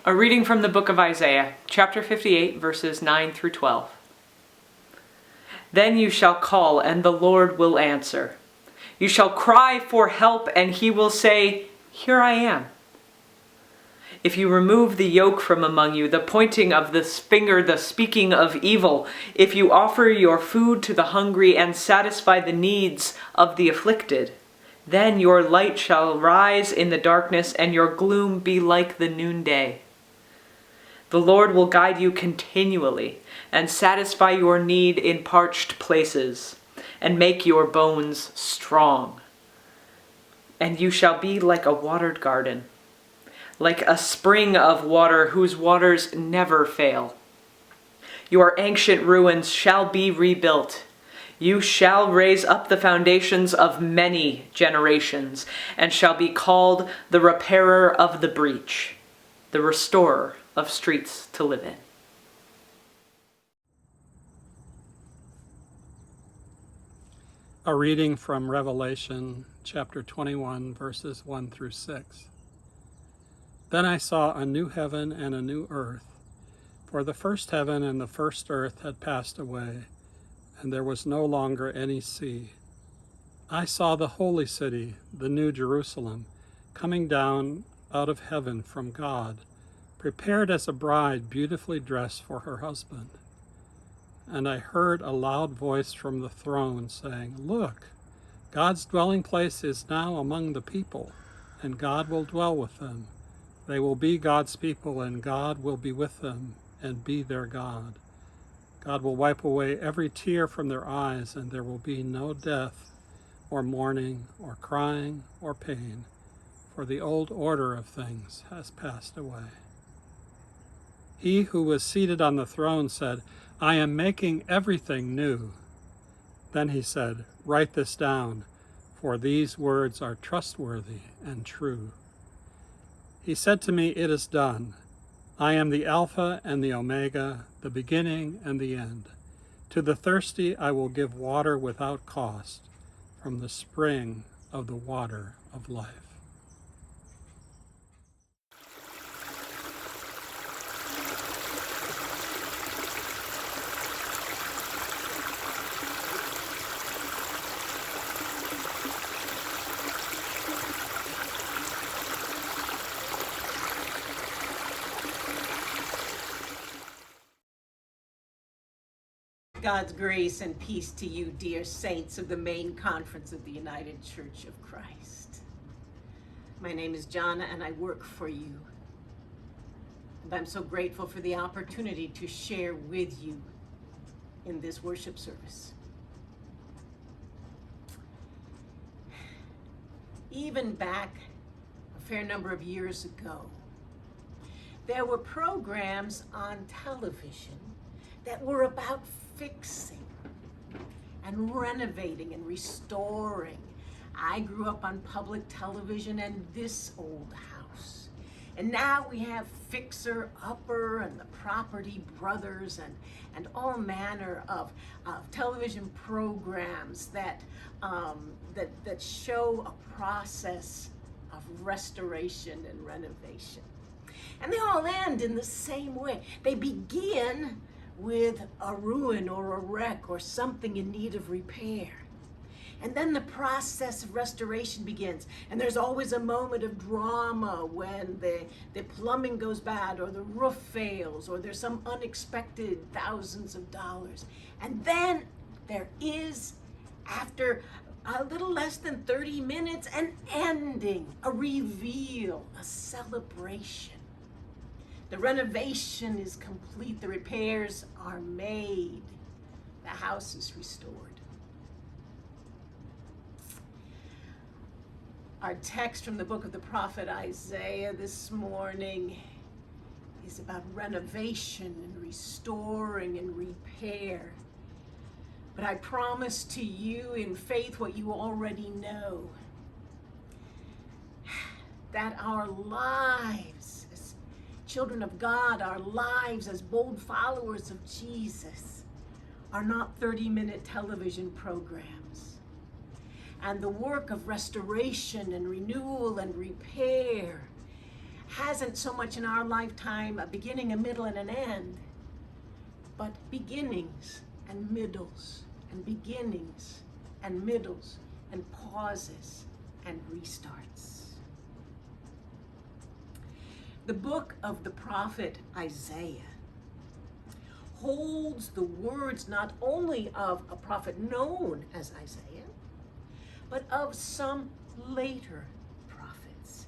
A reading from the book of Isaiah, chapter 58, verses 9 through 12. Then you shall call, and the Lord will answer. You shall cry for help, and he will say, Here I am. If you remove the yoke from among you, the pointing of the finger, the speaking of evil, if you offer your food to the hungry and satisfy the needs of the afflicted, then your light shall rise in the darkness, and your gloom be like the noonday. The Lord will guide you continually and satisfy your need in parched places and make your bones strong. And you shall be like a watered garden, like a spring of water whose waters never fail. Your ancient ruins shall be rebuilt. You shall raise up the foundations of many generations and shall be called the repairer of the breach, the restorer of streets to live in. A reading from Revelation chapter 21, verses 1 through 6. Then I saw a new heaven and a new earth, for the first heaven and the first earth had passed away, and there was no longer any sea. I saw the holy city, the new Jerusalem, coming down out of heaven from God, prepared as a bride beautifully dressed for her husband. And I heard a loud voice from the throne saying, Look, God's dwelling place is now among the people, and God will dwell with them. They will be God's people, and God will be with them and be their God. God will wipe away every tear from their eyes, and there will be no death, or mourning, or crying, or pain, for the old order of things has passed away. He who was seated on the throne said, I am making everything new. Then he said, Write this down, for these words are trustworthy and true. He said to me, It is done. I am the Alpha and the Omega, the beginning and the end. To the thirsty I will give water without cost from the spring of the water of life. God's grace and peace to you, dear saints of the Maine Conference of the United Church of Christ. My name is Jana and I work for you. And I'm so grateful for the opportunity to share with you in this worship service. Even back a fair number of years ago, there were programs on television that were about fixing and renovating and restoring. I grew up on public television and this old house. And now we have Fixer Upper and the Property Brothers and all manner of television programs that show a process of restoration and renovation. And they all end in the same way. They begin with a ruin or a wreck or something in need of repair. And then the process of restoration begins. And there's always a moment of drama when the plumbing goes bad or the roof fails or there's some unexpected thousands of dollars. And then there is, after a little less than 30 minutes, an ending, a reveal, a celebration. The renovation is complete, the repairs are made, the house is restored. Our text from the book of the prophet Isaiah this morning is about renovation and restoring and repair. But I promise to you in faith what you already know, that our lives as children of God, our lives as bold followers of Jesus are not 30-minute television programs. And the work of restoration and renewal and repair hasn't so much in our lifetime a beginning, a middle, and an end, but beginnings and middles and beginnings and middles and pauses and restarts. The book of the prophet Isaiah holds the words not only of a prophet known as Isaiah, but of some later prophets.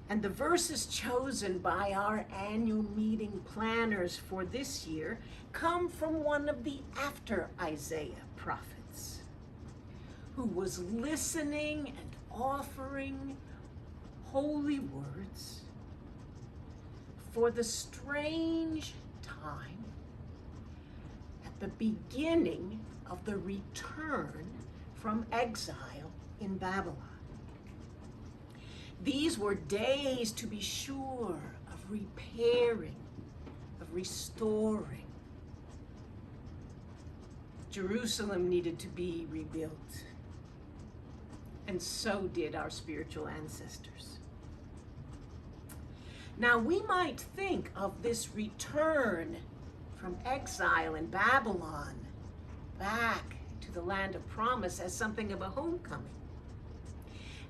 And the verses chosen by our annual meeting planners for this year come from one of the after Isaiah prophets, who was listening and offering holy words for the strange time at the beginning of the return from exile in Babylon. These were days, to be sure, of repairing, of restoring. Jerusalem needed to be rebuilt, and so did our spiritual ancestors. Now, we might think of this return from exile in Babylon back to the land of promise as something of a homecoming.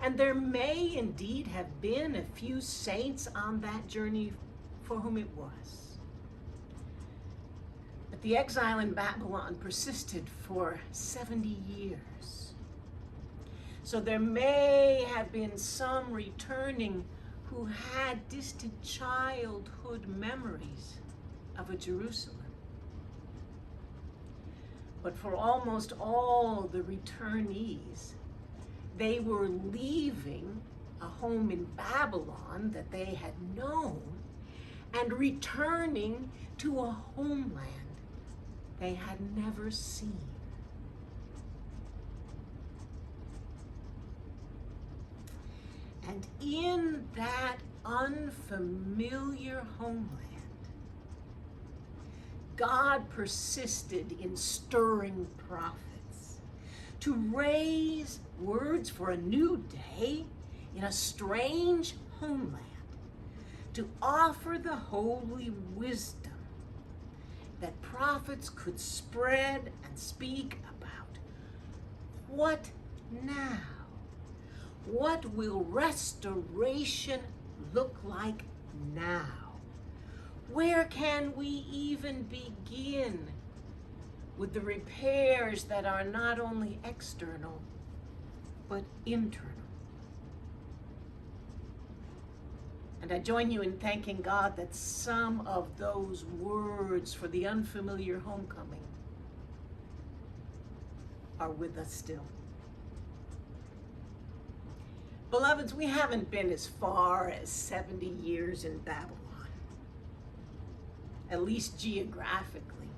And there may indeed have been a few saints on that journey for whom it was. But the exile in Babylon persisted for 70 years. So there may have been some returning who had distant childhood memories of a Jerusalem. But for almost all the returnees, they were leaving a home in Babylon that they had known and returning to a homeland they had never seen. And in that unfamiliar homeland, God persisted in stirring prophets to raise words for a new day in a strange homeland, to offer the holy wisdom that prophets could spread and speak about. What now? What will restoration look like now? Where can we even begin with the repairs that are not only external, but internal? And I join you in thanking God that some of those words for the unfamiliar homecoming are with us still. Beloveds, we haven't been as far as 70 years in Babylon, at least geographically.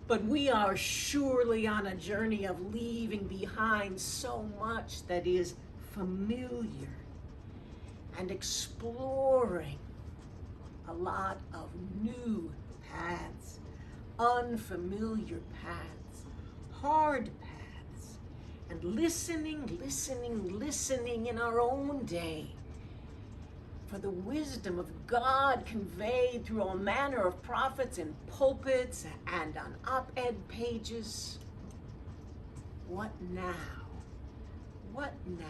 But we are surely on a journey of leaving behind so much that is familiar and exploring a lot of new paths, unfamiliar paths, hard paths, and listening in our own day for the wisdom of God conveyed through all manner of prophets in pulpits and on op-ed pages. What now? What now?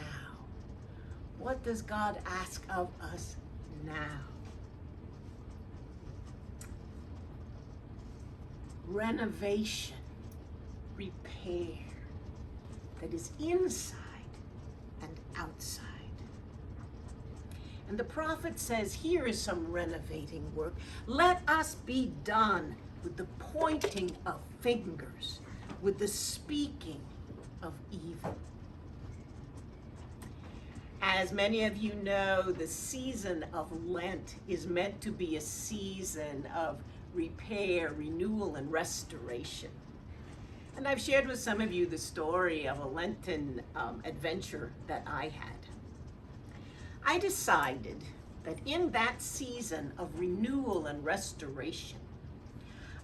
What does God ask of us now? Renovation, repair that is inside and outside. And the prophet says, here is some renovating work. Let us be done with the pointing of fingers, with the speaking of evil. As many of you know, the season of Lent is meant to be a season of repair, renewal, and restoration. And I've shared with some of you the story of a Lenten adventure that I had. I decided that in that season of renewal and restoration,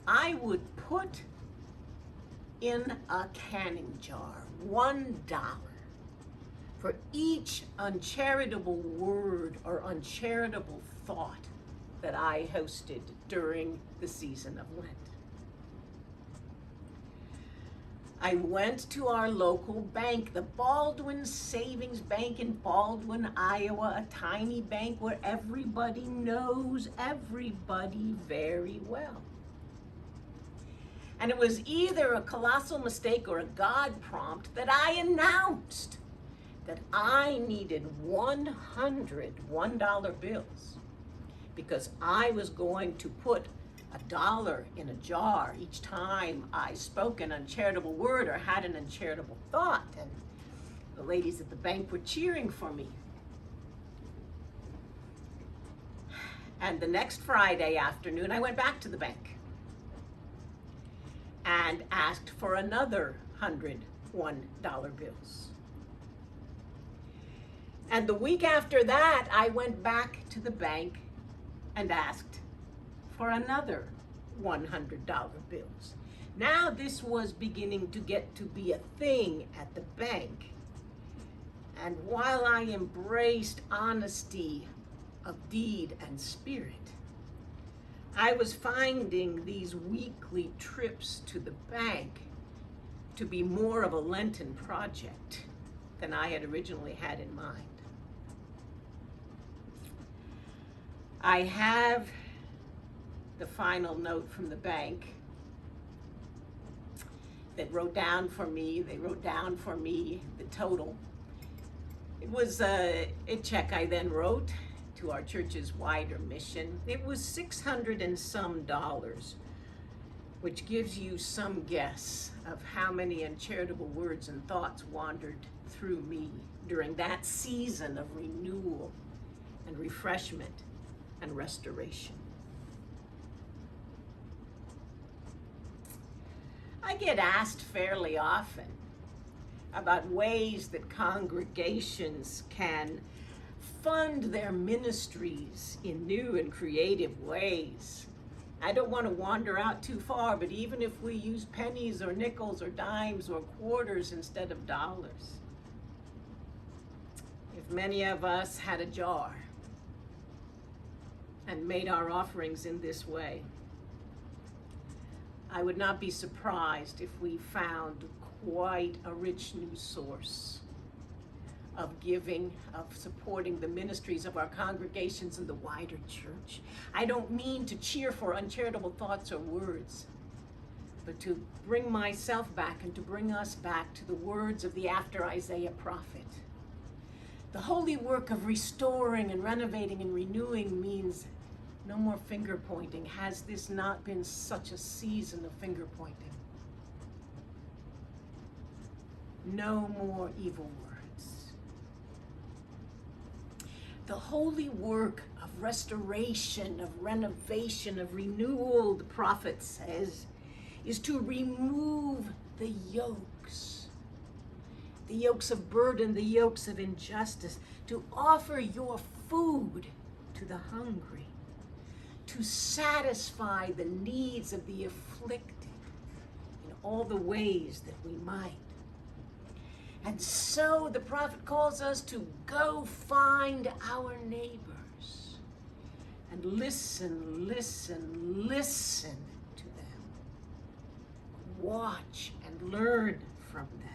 I would put in a canning jar $1 for each uncharitable word or uncharitable thought that I hosted during the season of Lent. I went to our local bank, the Baldwin Savings Bank in Baldwin, Iowa, a tiny bank where everybody knows everybody very well. And it was either a colossal mistake or a God prompt that I announced that I needed 100 $1 bills because I was going to put $1 in a jar each time I spoke an uncharitable word or had an uncharitable thought. And the ladies at the bank were cheering for me. And the next Friday afternoon, I went back to the bank and asked for another 100 $1 bills. And the week after that, I went back to the bank and asked for another $100 bills. Now this was beginning to get to be a thing at the bank. And while I embraced honesty of deed and spirit, I was finding these weekly trips to the bank to be more of a Lenten project than I had originally had in mind. I have the final note from the bank that wrote down for me, the total. It was a check I then wrote to our church's wider mission. It was $600 and some, which gives you some guess of how many uncharitable words and thoughts wandered through me during that season of renewal and refreshment and restoration. I get asked fairly often about ways that congregations can fund their ministries in new and creative ways. I don't want to wander out too far, but even if we use pennies or nickels or dimes or quarters instead of dollars, if many of us had a jar and made our offerings in this way, I would not be surprised if we found quite a rich new source of giving, of supporting the ministries of our congregations in the wider church. I don't mean to cheer for uncharitable thoughts or words, but to bring myself back and to bring us back to the words of the after Isaiah prophet. The holy work of restoring and renovating and renewing means no more finger pointing. Has this not been such a season of finger pointing? No more evil words. The holy work of restoration, of renovation, of renewal, the prophet says, is to remove the yokes of burden, the yokes of injustice, to offer your food to the hungry, to satisfy the needs of the afflicted in all the ways that we might. And so the prophet calls us to go find our neighbors and listen to them. Watch and learn from them.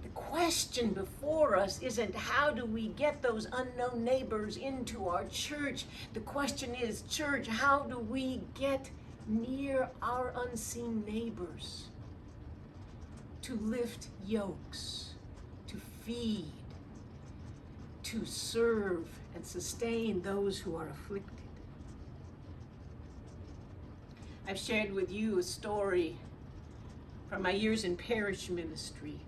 The question before us isn't how do we get those unknown neighbors into our church? The question is, church, how do we get near our unseen neighbors? To lift yokes, to feed, to serve and sustain those who are afflicted. I've shared with you a story from my years in parish ministry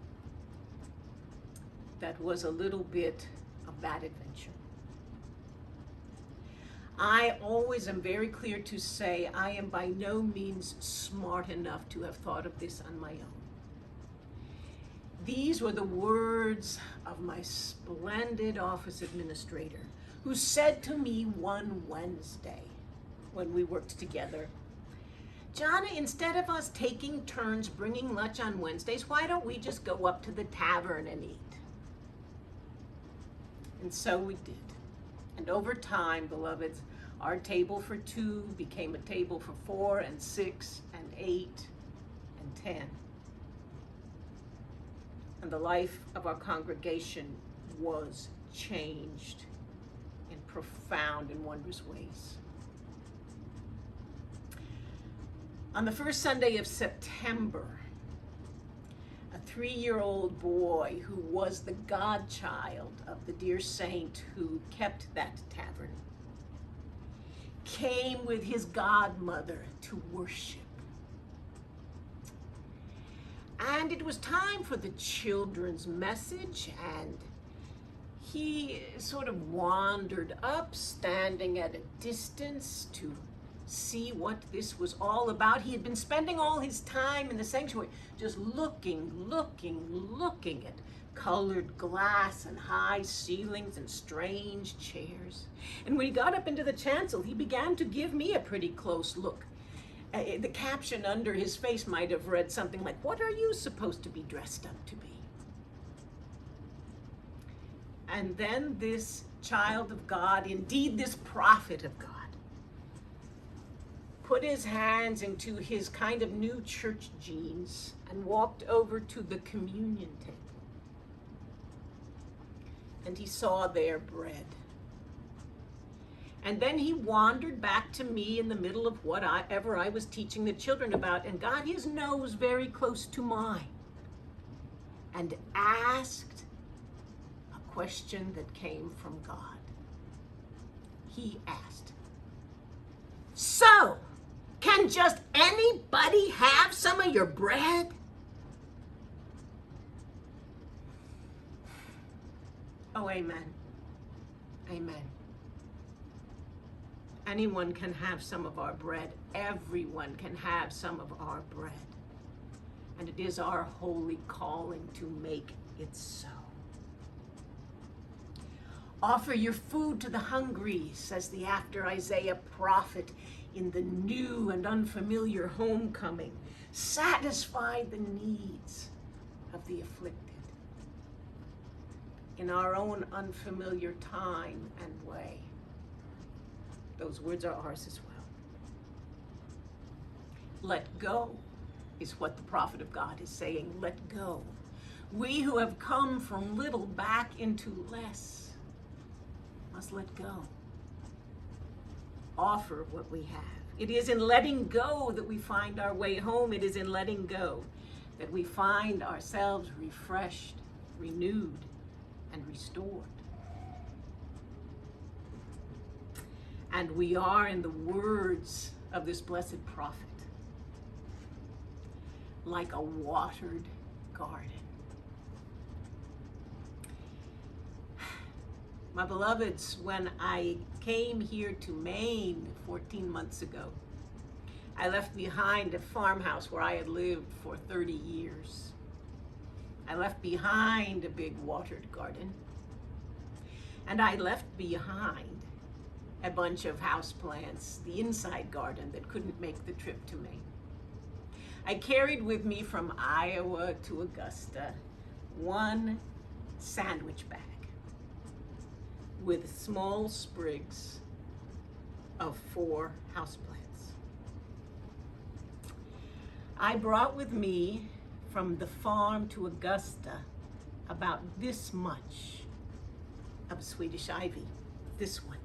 that was a little bit of that adventure. I always am very clear to say I am by no means smart enough to have thought of this on my own. These were the words of my splendid office administrator, who said to me one Wednesday when we worked together, Jonna, instead of us taking turns bringing lunch on Wednesdays, why don't we just go up to the tavern and eat? And so we did. And over time, beloveds, our table for 2 became a table for 4 and 6 and 8 and 10. And the life of our congregation was changed in profound and wondrous ways. On the first Sunday of September, a 3-year-old boy who was the godchild of the dear saint who kept that tavern came with his godmother to worship. And it was time for the children's message, and he sort of wandered up, standing at a distance to see what this was all about. He had been spending all his time in the sanctuary just looking at colored glass and high ceilings and strange chairs. And when he got up into the chancel, he began to give me a pretty close look. The caption under his face might have read something like, "What are you supposed to be dressed up to be?" And then this child of God, indeed this prophet of God, put his hands into his kind of new church jeans and walked over to the communion table. And he saw there bread. And then he wandered back to me in the middle of whatever I was teaching the children about, and got his nose very close to mine and asked a question that came from God. He asked, "So, can just anybody have some of your bread?" Oh, amen. Amen. Anyone can have some of our bread. Everyone can have some of our bread. And it is our holy calling to make it so. Offer your food to the hungry, says the after Isaiah prophet in the new and unfamiliar homecoming. Satisfy the needs of the afflicted in our own unfamiliar time and way. Those words are ours as well. Let go is what the prophet of God is saying. Let go. We who have come from little back into less must let go. Offer what we have. It is in letting go that we find our way home. It is in letting go that we find ourselves refreshed, renewed, and restored. And we are, in the words of this blessed prophet, like a watered garden. My beloveds, when I came here to Maine 14 months ago, I left behind a farmhouse where I had lived for 30 years. I left behind a big watered garden. And I left behind a bunch of houseplants, the inside garden that couldn't make the trip to Maine. I carried with me from Iowa to Augusta one sandwich bag with small sprigs of 4 houseplants. I brought with me from the farm to Augusta about this much of Swedish ivy, this one.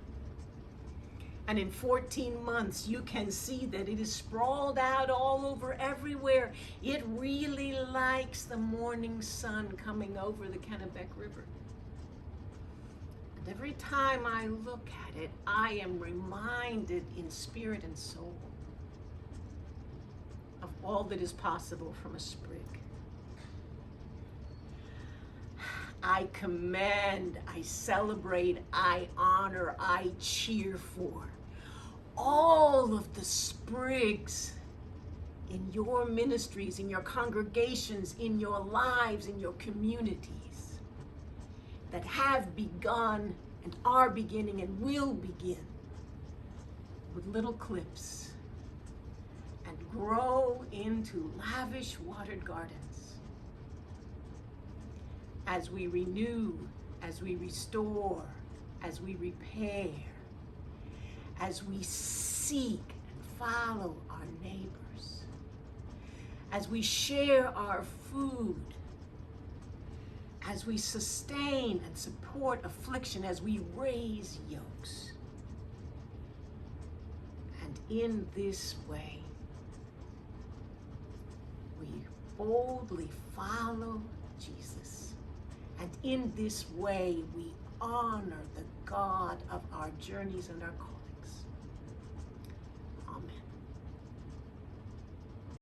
And in 14 months, you can see that it is sprawled out all over everywhere. It really likes the morning sun coming over the Kennebec River. And every time I look at it, I am reminded in spirit and soul of all that is possible from a sprig. I commend, I celebrate, I honor, I cheer for all of the sprigs in your ministries, in your congregations, in your lives, in your communities that have begun and are beginning and will begin with little clips and grow into lavish watered gardens. As we renew, as we restore, as we repair, as we seek and follow our neighbors, as we share our food, as we sustain and support affliction, as we raise yokes. And in this way, we boldly follow Jesus. And in this way, we honor the God of our journeys and our calls.